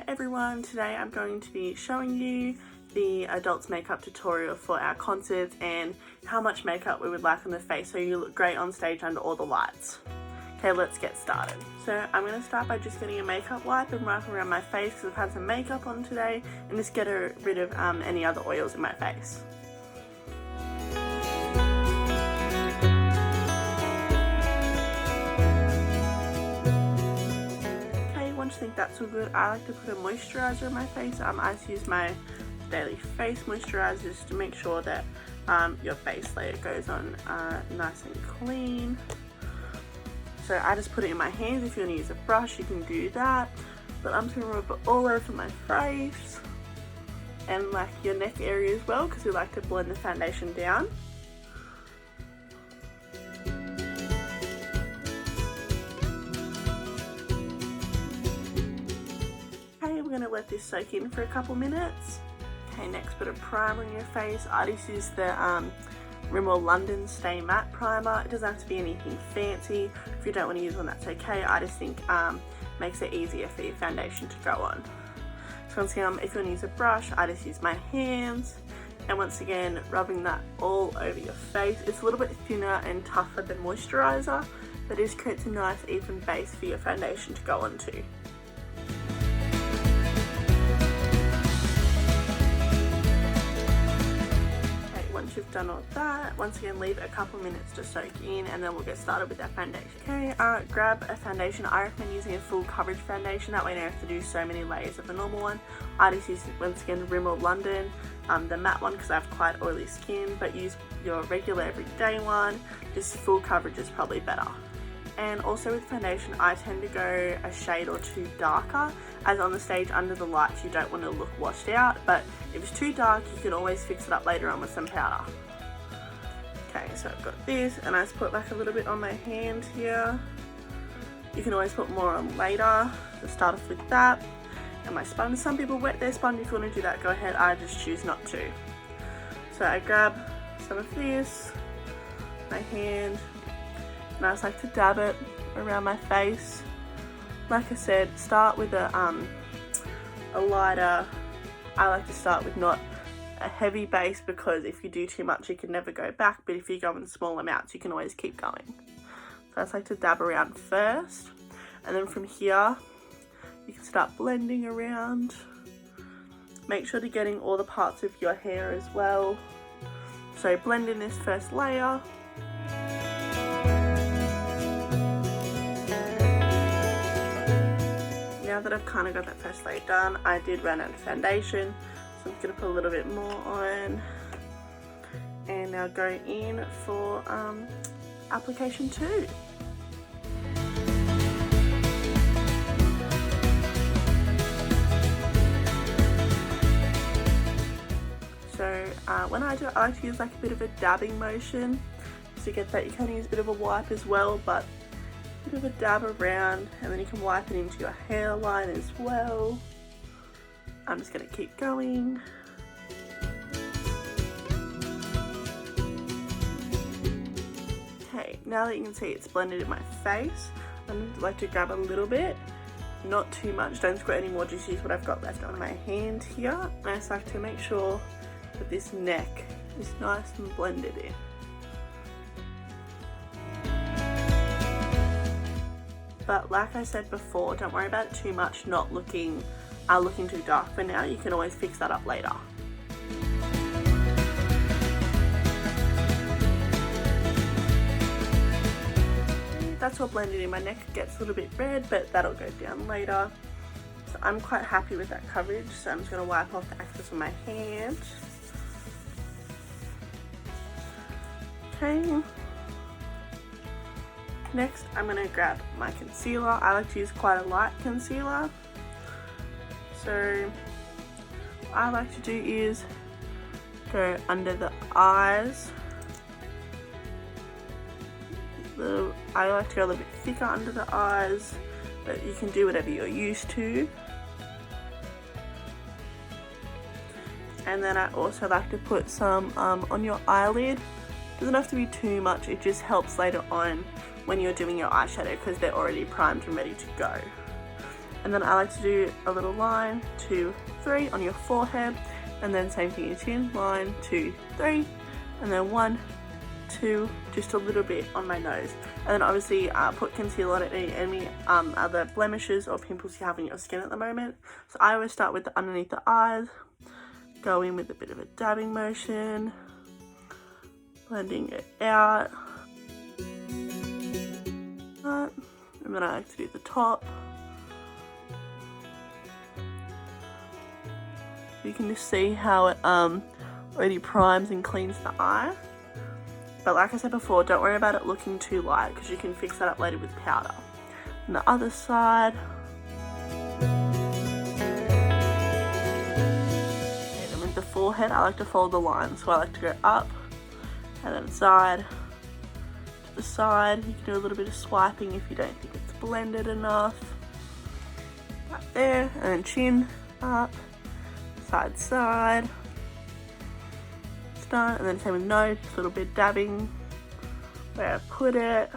Hi everyone, today I'm going to be showing you the adults makeup tutorial for our concerts and how much makeup we would like on the face so you look great on stage under all the lights. Okay, let's get started. So I'm going to start by just getting a makeup wipe and wiping around my face because I've had some makeup on today, and just get rid of any other oils in my face. Once you think that's all good, I like to put a moisturizer on my face. I just use my daily face moisturizer just to make sure that your base layer goes on nice and clean. So I just put it in my hands. If you want to use a brush, you can do that. But I'm just going to rub it all over my face and like your neck area as well, because we like to blend the foundation down. We're going to let this soak in for a couple minutes. Okay, next put a primer on your face. I just use the Rimmel London Stay Matte Primer. It doesn't have to be anything fancy. If you don't want to use one, that's okay. I just think makes it easier for your foundation to go on. So once again, if you want to use a brush, I just use my hands. And once again, rubbing that all over your face. It's a little bit thinner and tougher than moisturizer, but it just creates a nice even base for your foundation to go onto. Once you've done all that, once again leave a couple minutes to soak in, and then we'll get started with our foundation. Okay, grab a foundation. I recommend using a full coverage foundation, that way you don't have to do so many layers of a normal one. I just use, once again, Rimmel London, the matte one, because I have quite oily skin, but use your regular everyday one. Just full coverage is probably better. And also with foundation, I tend to go a shade or two darker, as on the stage under the lights you don't want to look washed out, but if it's too dark you can always fix it up later on with some powder. Okay, so I've got this, and I just put like a little bit on my hand here. You can always put more on later. So start off with that. And my sponge, some people wet their sponge. If you want to do that, go ahead. I just choose not to. So I grab some of this, my hand, and I just like to dab it around my face. Like I said, start with a lighter. I like to start with not a heavy base, because if you do too much you can never go back, but if you go in small amounts you can always keep going. So I just like to dab around first, and then from here you can start blending around. Make sure to getting all the parts of your hair as well. So blend in this first layer. Now that I've kind of got that first layer done, I did run out of foundation, so I'm going to put a little bit more on, and now go in for application 2. So when I do it, I like to use like a bit of a dabbing motion to get that. You can use a bit of a wipe as well, but bit of a dab around, and then you can wipe it into your hairline as well. I'm just going to keep going. Okay, now that you can see it's blended in my face, I'd like to grab a little bit, not too much, don't squirt any more, just use what I've got left on my hand here. And I just like to make sure that this neck is nice and blended in. But like I said before, don't worry about it too much, not looking too dark for now. You can always fix that up later. That's all blended in. My neck gets a little bit red, but that'll go down later. So I'm quite happy with that coverage, so I'm just going to wipe off the excess on my hand. Okay. Next, I'm going to grab my concealer. I like to use quite a light concealer. So, what I like to do is go under the eyes. I like to go a little bit thicker under the eyes, but you can do whatever you're used to. And then I also like to put some on your eyelid. Doesn't have to be too much, it just helps later on when you're doing your eyeshadow because they're already primed and ready to go. And then I like to do a little line, 2, 3 on your forehead, and then same thing in your chin, line, 2, 3, and then 1, 2, just a little bit on my nose. And then obviously put concealer on any other blemishes or pimples you have on your skin at the moment. So I always start with underneath the eyes, go in with a bit of a dabbing motion, blending it out. And then I like to do the top. You can just see how it already primes and cleans the eye. But like I said before, don't worry about it looking too light because you can fix that up later with powder. On the other side. And then with the forehead, I like to follow the line. So I like to go up and then side to the side. You can do a little bit of swiping if you don't think it's blended enough. Right there. And then chin up, side, side. And then same with nose, just a little bit dabbing where I put it.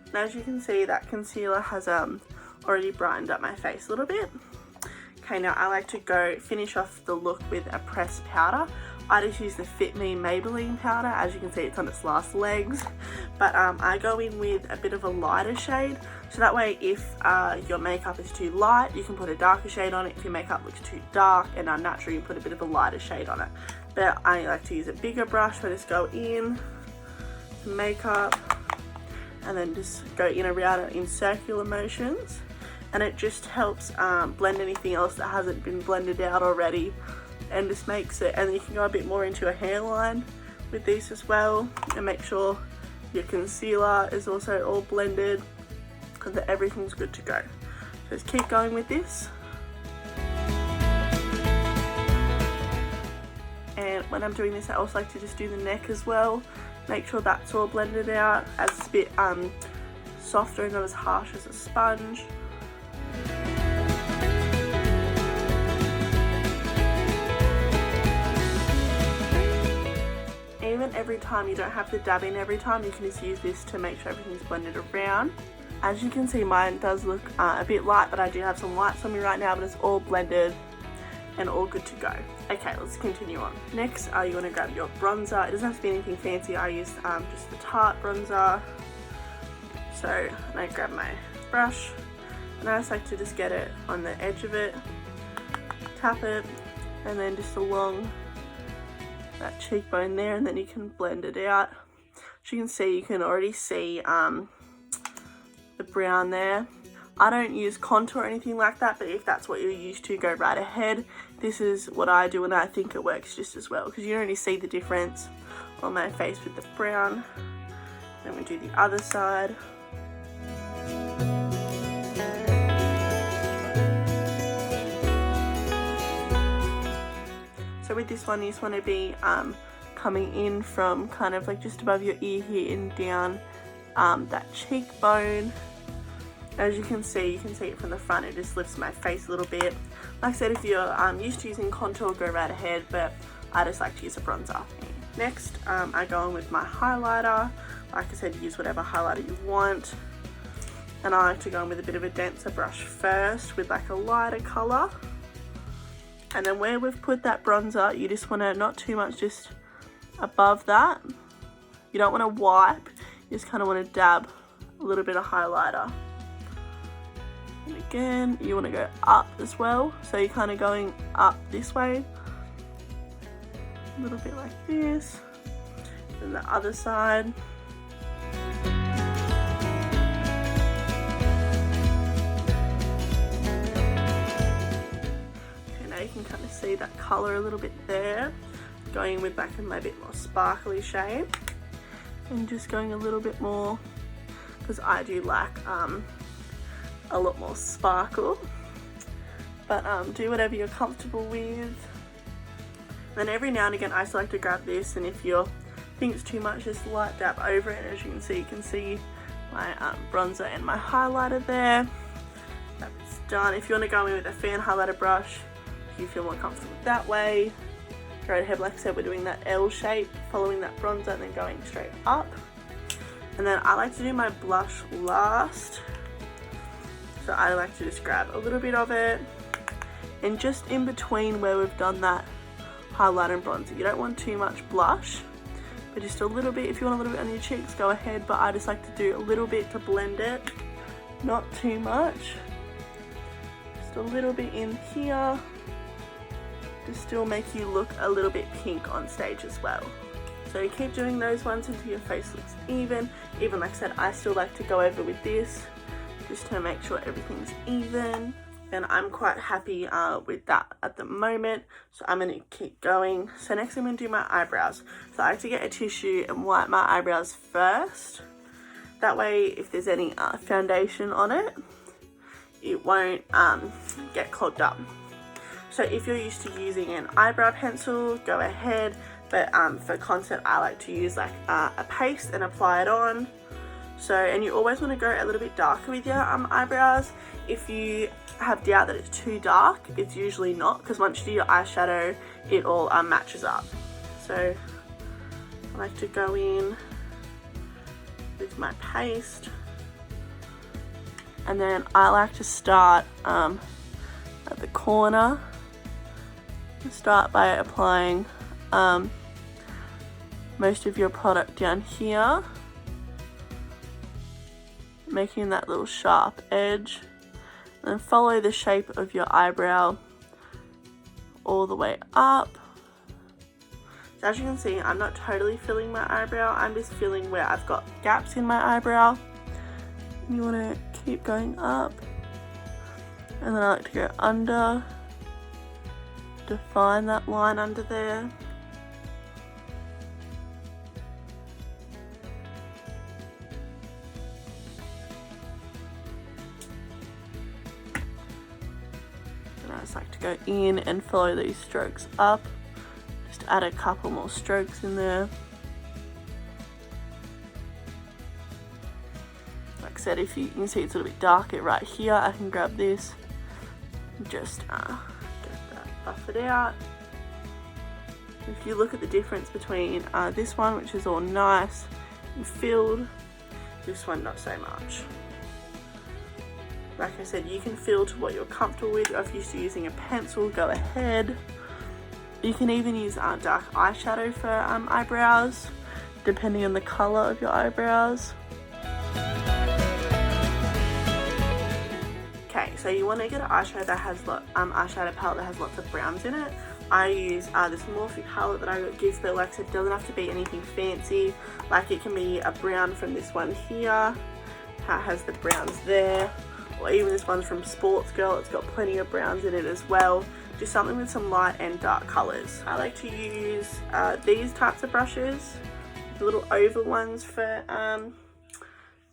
And as you can see, that concealer has already brightened up my face a little bit. Okay, now I like to go finish off the look with a pressed powder. I just use the Fit Me Maybelline powder. As you can see, it's on its last legs. But I go in with a bit of a lighter shade. So that way, if your makeup is too light, you can put a darker shade on it. If your makeup looks too dark and unnatural, you put a bit of a lighter shade on it. But I like to use a bigger brush, so I just go in to makeup and then just go in around it in circular motions. And it just helps blend anything else that hasn't been blended out already, and just makes it, and you can go a bit more into a hairline with these as well, and make sure your concealer is also all blended because everything's good to go. So just keep going with this. And when I'm doing this, I also like to just do the neck as well. Make sure that's all blended out, as it's a bit softer and not as harsh as a sponge. Even every time you don't have to dab in every time, you can just use this to make sure everything's blended around. As you can see, mine does look a bit light, but I do have some lights on me right now, but it's all blended and all good to go. Okay, let's continue on. Next, you want to grab your bronzer. It doesn't have to be anything fancy. I use just the Tarte bronzer. So I grab my brush and I just like to just get it on the edge of it, tap it, and then just along that cheekbone there, and then you can blend it out. As you can see, you can already see the brown there. I don't use contour or anything like that, but if that's what you're used to, go right ahead. This is what I do, and I think it works just as well because you don't really see the difference on my face with the brown. Then we do the other side. So with this one, you just want to be coming in from kind of like just above your ear here and down that cheekbone. As you can see it from the front. It just lifts my face a little bit. Like I said, if you're used to using contour, go right ahead, but I just like to use a bronzer. Next, I go in with my highlighter. Like I said, use whatever highlighter you want. And I like to go in with a bit of a denser brush first with like a lighter colour. And then where we've put that bronzer, you just want to, not too much, just above that. You don't want to wipe, you just kind of want to dab a little bit of highlighter. And again, you want to go up as well. So you're kind of going up this way. A little bit like this. Then the other side. You can kind of see that colour a little bit there. Going with back in my bit more sparkly shade, and just going a little bit more because I do like a lot more sparkle, but do whatever you're comfortable with. Then every now and again I just like to grab this, and if you think it's too much, just light dab over it. As you can see my bronzer and my highlighter there. That's done. If you want to go in with a fan highlighter brush, if you feel more comfortable that way, go ahead. Like I said, we're doing that L shape, following that bronzer and then going straight up. And then I like to do my blush last. So I like to just grab a little bit of it, and just in between where we've done that highlighter and bronzer. You don't want too much blush, but just a little bit. If you want a little bit on your cheeks, go ahead, but I just like to do a little bit to blend it, not too much. Just a little bit in here to still make you look a little bit pink on stage as well. So you keep doing those ones until your face looks even. Even like I said, I still like to go over with this just to make sure everything's even. And I'm quite happy with that at the moment, so I'm going to keep going. So next I'm going to do my eyebrows. So I like to get a tissue and wipe my eyebrows first. That way if there's any foundation on it, it won't get clogged up. So if you're used to using an eyebrow pencil, go ahead. But for concept, I like to use like a paste and apply it on. So, and you always want to go a little bit darker with your eyebrows. If you have doubt that it's too dark, it's usually not, because once you do your eyeshadow, it all matches up. So I like to go in with my paste, and then I like to start at the corner. Start by applying most of your product down here, making that little sharp edge, and then follow the shape of your eyebrow all the way up. So as you can see, I'm not totally filling my eyebrow, I'm just filling where I've got gaps in my eyebrow. And you want to keep going up, and then I like to go under, define that line under there. And I just like to go in and follow these strokes up. Just add a couple more strokes in there. Like I said, if you can see it's a little bit darker right here, I can grab this and just buff it out. If you look at the difference between this one, which is all nice and filled, this one not so much. Like I said, you can fill to what you're comfortable with. If you're used to using a pencil, go ahead. You can even use dark eyeshadow for eyebrows, depending on the colour of your eyebrows. Okay, so you want to get an eyeshadow that has eyeshadow palette that has lots of browns in it. I use this Morphe palette that I got gifted, but like I said, it doesn't have to be anything fancy. Like it can be a brown from this one here, how it has the browns there, or even this one's from Sports Girl. It's got plenty of browns in it as well. Just something with some light and dark colours. I like to use these types of brushes, the little oval ones for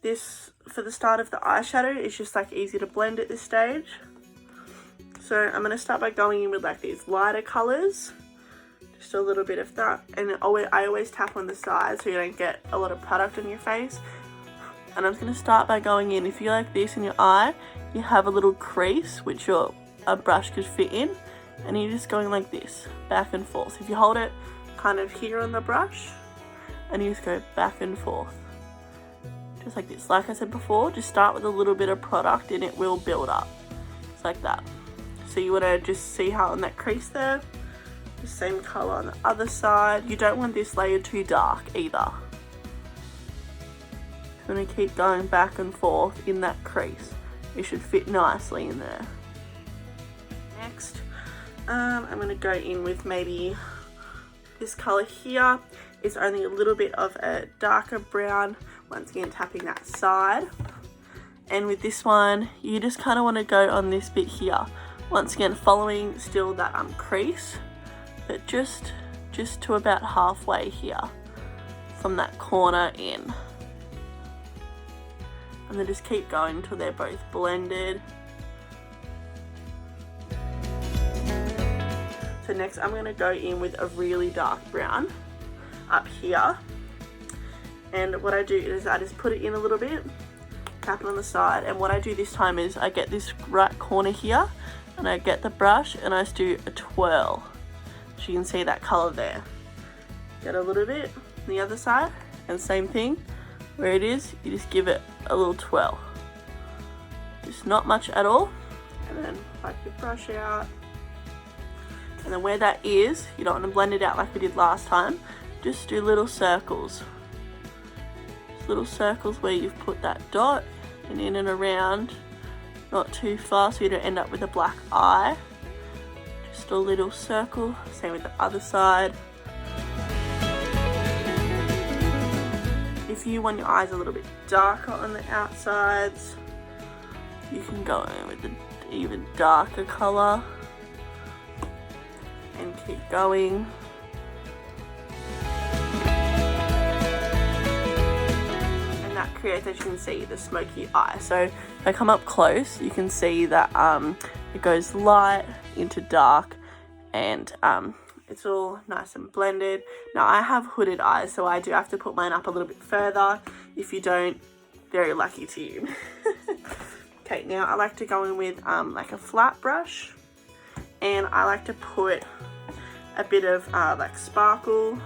this. For the start of the eyeshadow, it's just like easy to blend at this stage. So I'm going to start by going in with like these lighter colours, just a little bit of that, and I always tap on the side so you don't get a lot of product on your face. And I'm just going to start by going in. If you like this in your eye, you have a little crease which your brush could fit in, and you're just going like this, back and forth. If you hold it kind of here on the brush, and you just go back and forth. Just like this. Like I said before, just start with a little bit of product and it will build up. Just like that. So you want to just see how on that crease there, the same colour on the other side. You don't want this layer too dark either. You want to keep going back and forth in that crease. It should fit nicely in there. Next, I'm going to go in with maybe this colour here. It's only a little bit of a darker brown. Once again, tapping that side. And with this one, you just kind of want to go on this bit here. Once again, following still that crease, but just to about halfway here from that corner in. And then just keep going until they're both blended. So next I'm going to go in with a really dark brown up here. And what I do is I just put it in a little bit, tap it on the side, and what I do this time is I get this right corner here and I get the brush and I just do a twirl. So you can see that colour there. Get a little bit on the other side, and same thing, where it is, you just give it a little twirl. just not much at all. And then wipe your brush out. And then where that is, you don't want to blend it out like we did last time. Just do little circles. Just little circles where you've put that dot, and in and around. Not too far so you don't end up with a black eye. Just a little circle. Same with the other side. If you want your eyes a little bit darker on the outsides, you can go in with an even darker colour and keep going. And that creates, as you can see, the smoky eye. So if I come up close, you can see that it goes light into dark, and it's all nice and blended. Now I have hooded eyes, so I do have to put mine up a little bit further. If you don't, very lucky to you. Okay, now I like to go in with like a flat brush, and I like to put a bit of like sparkle.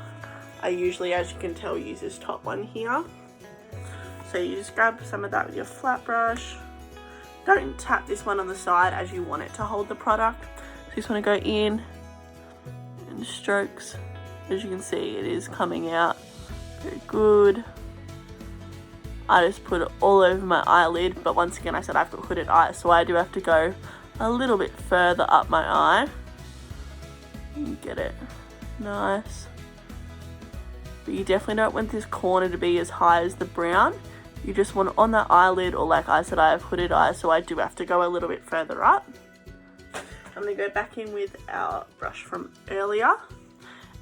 I usually, as you can tell, use this top one here. So you just grab some of that with your flat brush. Don't tap this one on the side, as you want it to hold the product. So you just want to go in and strokes. As you can see, it is coming out very good. I just put it all over my eyelid, but once again, I said I've got hooded eyes, so I do have to go a little bit further up my eye and get it nice. But you definitely don't want this corner to be as high as the brown. You just want it on that eyelid, or like I said, I have hooded eyes, so I do have to go a little bit further up. I'm going to go back in with our brush from earlier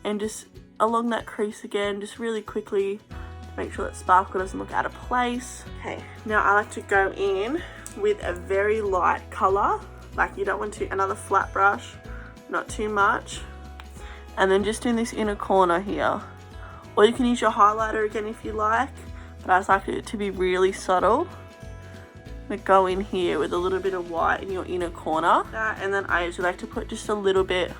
and just along that crease again, just really quickly to make sure that sparkle doesn't look out of place. Okay, now I like to go in with a very light colour, like you don't want to, another flat brush, not too much, and then just in this inner corner here. Or you can use your highlighter again if you like, but I just like it to be really subtle. Go in here with a little bit of white in your inner corner, and then I usually like to put just a little bit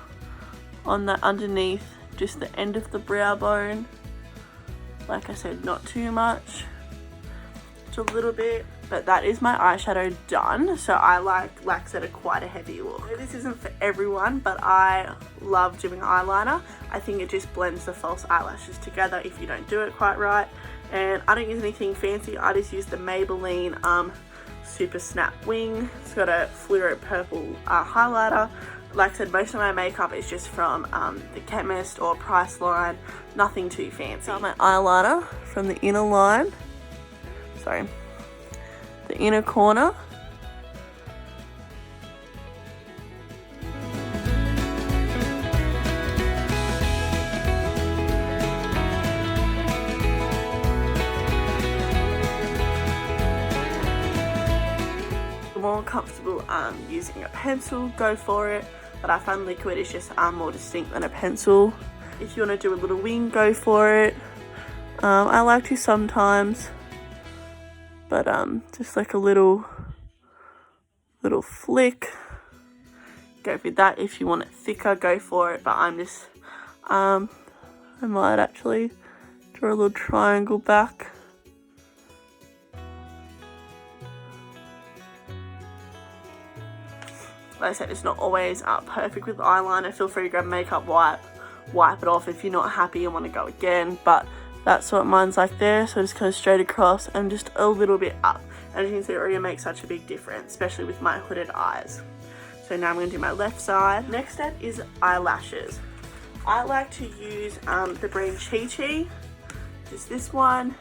on that underneath, just the end of the brow bone. Like I said, not too much, just a little bit. But that is my eyeshadow done. So I like I said, quite a heavy look. This isn't for everyone, but I love doing eyeliner. I think it just blends the false eyelashes together if you don't do it quite right. And I don't use anything fancy. I just use the Maybelline Super Snap Wing. It's got a fluoro purple highlighter. Like I said, most of my makeup is just from the Chemist or Priceline. Nothing too fancy. Got my eyeliner from the inner line. Sorry. The inner corner. More comfortable using a pencil, go for it, but I find liquid is just more distinct than a pencil. If you want to do a little wing, go for it. I like to sometimes, but just like a little flick, go with that. If you want it thicker, go for it, but I'm just I might actually draw a little triangle back. Like I said, it's not always perfect with eyeliner. Feel free to grab a makeup wipe, wipe it off if you're not happy and want to go again, but that's what mine's like there. So just go straight across and just a little bit up. As you can see, it already makes such a big difference, especially with my hooded eyes. So now I'm going to do my left side. Next step is eyelashes. I like to use the brand Chi Chi, just this one.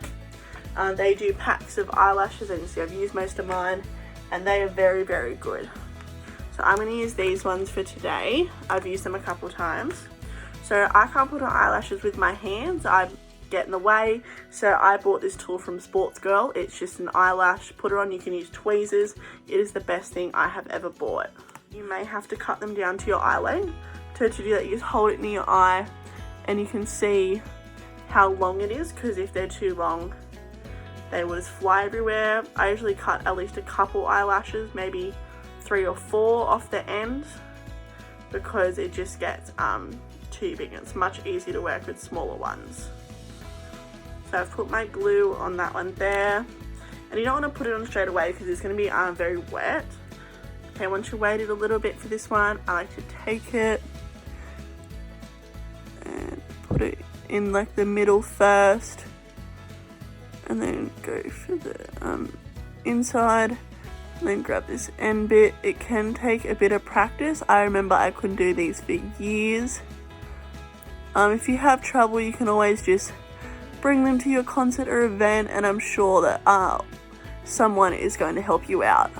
They do packs of eyelashes, and you see I've used most of mine, and they are very, very good. So I'm going to use these ones for today. I've used them a couple times. So I can't put on eyelashes with my hands. I get in the way. So I bought this tool from Sports Girl. It's just an eyelash putter on. You can use tweezers. It is the best thing I have ever bought. You may have to cut them down to your eye length. So to do that, you just hold it near your eye and you can see how long it is, because if they're too long, they will just fly everywhere. I usually cut at least a couple eyelashes, maybe 3 or 4 off the end, because it just gets too big. It's much easier to work with smaller ones. So I've put my glue on that one there, and you don't want to put it on straight away because it's going to be very wet. Okay, once you waited a little bit for this one, I like to take it and put it in like the middle first, and then go for the inside, and then grab this end bit. It can take a bit of practice. I remember I couldn't do these for years. If you have trouble, you can always just bring them to your concert or event, and I'm sure that someone is going to help you out.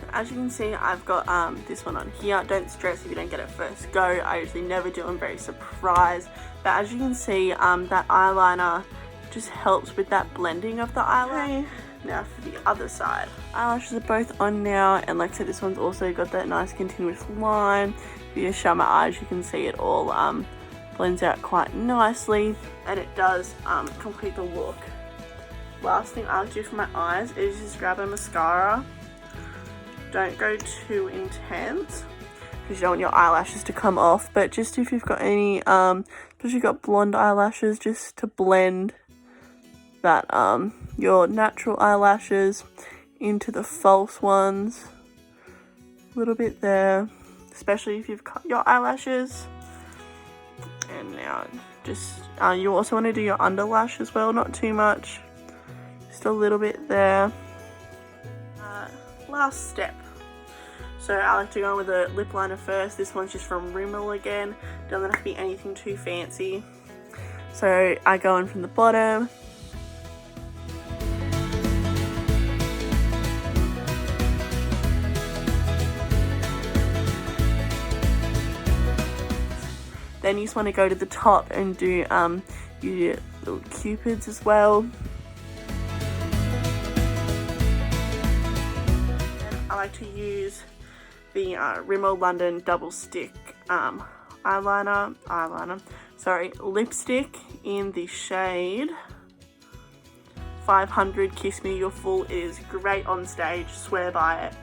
So as you can see, I've got this one on here. Don't stress if you don't get it first go. I usually never do. I'm very surprised. But as you can see, that eyeliner just helps with that blending of the eyeliner. Okay, now for the other side. Eyelashes are both on now, and like I said, this one's also got that nice continuous line. If you just shut my eyes, you can see it all blends out quite nicely, and it does complete the look. Last thing I'll do for my eyes is just grab a mascara. Don't go too intense because you don't want your eyelashes to come off, but just if you've got any because you've got blonde eyelashes, just to blend that your natural eyelashes into the false ones. A little bit there, especially if you've cut your eyelashes. And now just you also want to do your underlash as well, not too much, just a little bit there. Last step, so I like to go with a lip liner first. This one's just from Rimmel again, doesn't have to be anything too fancy. So I go in from the bottom, then you just want to go to the top and do your little cupids as well. And I like to use the Rimmel London Double Stick lipstick in the shade 500 Kiss Me You're Full. It is great on stage, swear by it,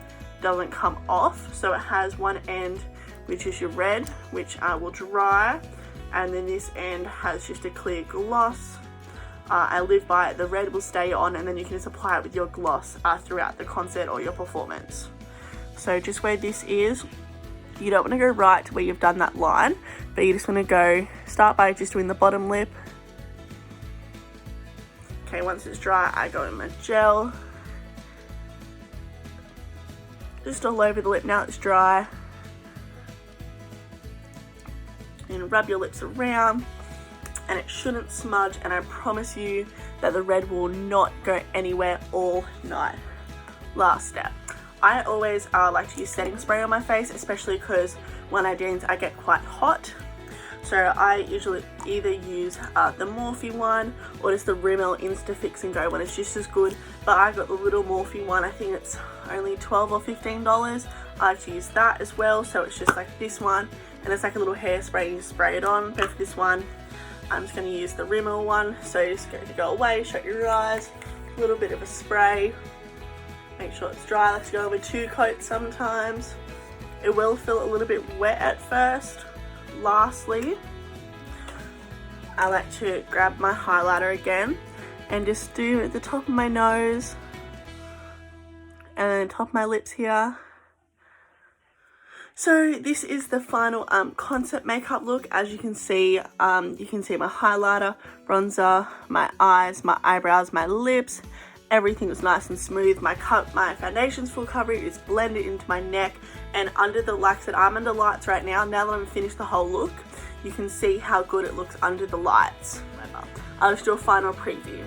doesn't come off. So it has one end which is your red, which will dry, and then this end has just a clear gloss. I live by it, the red will stay on, and then you can just apply it with your gloss throughout the concert or your performance. So just where this is, you don't want to go right to where you've done that line, but you just want to start by just doing the bottom lip. Okay, once it's dry, I go in my gel, just all over the lip now it's dry. And rub your lips around, and it shouldn't smudge, and I promise you that the red will not go anywhere all night. Last step, I always like to use setting spray on my face, especially because when I dance I get quite hot. So I usually either use the Morphe one or just the Rimmel Insta Fix and Go one. It's just as good, but I got the little Morphe one. I think it's only $12 or $15. I like to use that as well. So it's just like this one, and it's like a little hairspray, you spray it on. But for this one, I'm just going to use the Rimmel one. So you just go away, shut your eyes, a little bit of a spray, make sure it's dry. I like to go with 2 coats sometimes. It will feel a little bit wet at first. Lastly, I like to grab my highlighter again and just do at the top of my nose and then the top of my lips here. So this is the final concert makeup look. As you can see my highlighter, bronzer, my eyes, my eyebrows, my lips, everything is nice and smooth. My foundation's full coverage, it's blended into my neck and under the lights. That I'm under lights right now. Now that I've finished the whole look, you can see how good it looks under the lights. I'll just do a final preview.